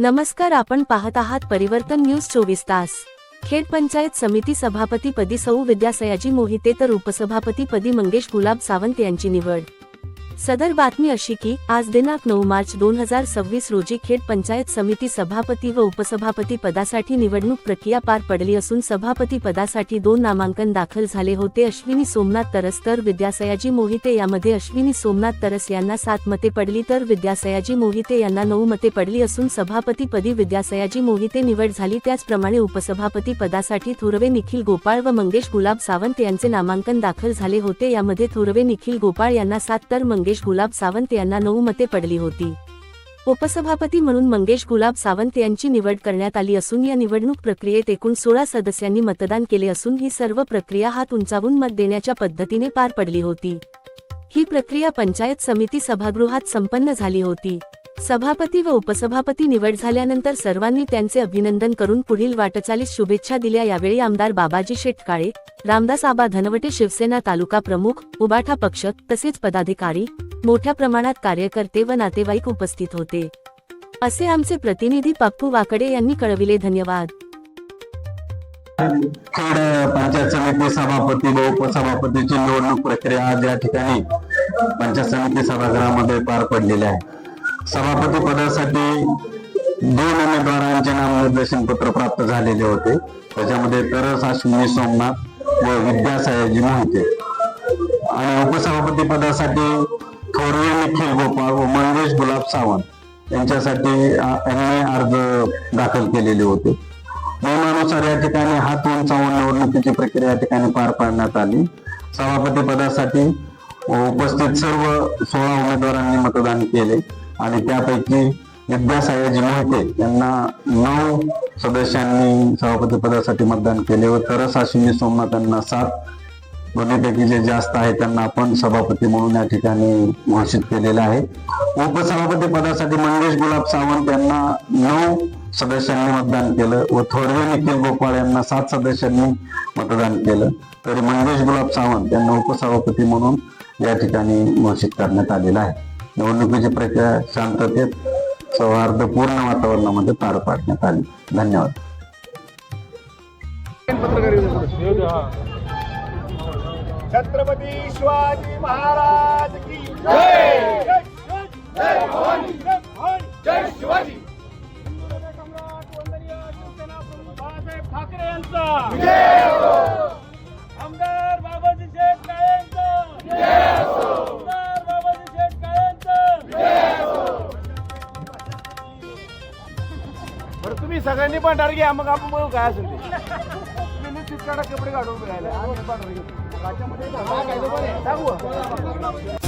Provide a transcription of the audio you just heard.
नमस्कार, आपण पाहत आहात परिवर्तन न्यूज 24 तास। खेड पंचायत समिती सभापती पदी सौ विद्या सयाजी मोहिते तर उपसभापती पदी मंगेश गुलाब सावंत यांची निवड। सदर बातमी अशी की आज दिनांक 9 मार्च 2026 रोजी खेड पंचायत समिती सभापती व उपसभापती पदासाठी निवडणूक प्रक्रिया पार पडली असून सभापती पदासाठी 2 नामांकन दाखल झाले होते। अश्विनी सोमनाथ तरस तर विद्या सयाजी मोहिते। यामध्ये अश्विनी सोमनाथ तरस यांना 7 मते पडली तर विद्या सयाजी मोहिते यांना 9 मते पडली असून सभापती पदी विद्या सयाजी मोहिते निवड झाली। त्याचप्रमाणे उपसभापती पदासाठी थोरवे निखिल गोपाळ व मंगेश गुलाब सावंत यांचे नामांकन दाखल झाले होते। यामध्ये थोरवे निखिल गोपाळ यांना 7 तर मंगेश गुलाब सावंत यांना 9 मते पडली होती। उपसभापती म्हणून मंगेश गुलाब सावंत यांची निवड करण्यात आली असून या निवडणूक प्रक्रियेत एकूण 16 सदस्यांनी मतदान केले असून ही सर्व प्रक्रिया हात उंचावून मत देण्याच्या पद्धतीने पार पडली होती। ही प्रक्रिया पंचायत समिती सभागृहात संपन्न झाली होती। सभापती व उपसभापती निवड झाल्यानंतर सर्वांनी त्यांचे अभिनंदन करून पुढील वाटचालीस शुभेच्छा दिल्या। यावेळी आमदार बाबाजी शेटकाळे, रामदास आबा धनवटे, शिवसेना तालुका प्रमुख, उबाठा पक्ष तसेच पदाधिकारी, मोठ्या प्रमाणात कार्यकर्ते व नातेवाईक उपस्थित होते, असे आमचे प्रतिनिधी पप्पू वाकडे यांनी कळविले। धन्यवाद। खेड पंचायत समिती सभापती व उपसभापतीची निवडणूक प्रक्रिया आज या ठिकाणी पंचायत समिती सभागृहामध्ये पार पडलेली आहे। सभापती पदासाठी 2 उमेदवारांचे नामनिर्देशन पत्र प्राप्त झालेले होते। त्याच्यामध्ये तरस अश्विनी सोमनाथ व विद्या सयाजी मोहिते आणि उपसभापती पदासाठी थोरवे निखिल गोपाळ व मंगेश गुलाब सावंत यांच्यासाठी यांनी अर्ज दाखल केलेले होते। नियमानुसार या ठिकाणी हात उंचावून निवडणुकीची प्रक्रिया या ठिकाणी पार पाडण्यात आली। सभापती पदासाठी उपस्थित सर्व 16 उमेदवारांनी मतदान केले आणि त्यापैकी विद्या सयाजी मोहिते यांना 9 सदस्यांनी सभापती पदासाठी मतदान केले व तरस अश्विनी सोमनाथ यांना 7, दोन्हीपैकी जे जास्त आहे त्यांना आपण सभापती म्हणून या ठिकाणी घोषित केलेलं आहे। उपसभापती पदासाठी मंगेश गुलाब सावंत यांना 9 सदस्यांनी मतदान केलं व थोरवे निखिल गोपाळ यांना 7 सदस्यांनी मतदान केलं, तरी मंगेश गुलाब सावंत यांना उपसभापती म्हणून या ठिकाणी घोषित करण्यात आलेलं आहे। निवडणुकीची प्रक्रिया शांततेत सौहार्दपूर्ण वातावरणामध्ये पार पाडण्यात आली। धन्यवाद। छत्रपती शिवाजी महाराज की जय। जय भवानी, जय भवानी, जय शिवाजी। सम्राट वंदनीय शिवसेना प्रमुख बाळासाहेब ठाकरे यांचा जय हो। आमदार बाबाजी शेटकाळे यांचा जय हो। आमदार बाबाजी शेटकाळे यांचा जय हो। बरं, तुम्ही सगळ्यांनी पांढर घ्या, मग आपण बघू काय असेल ते। तुम्ही निश्चित काढा, कपडे काढून राहिले राज्यामध्ये सांगू।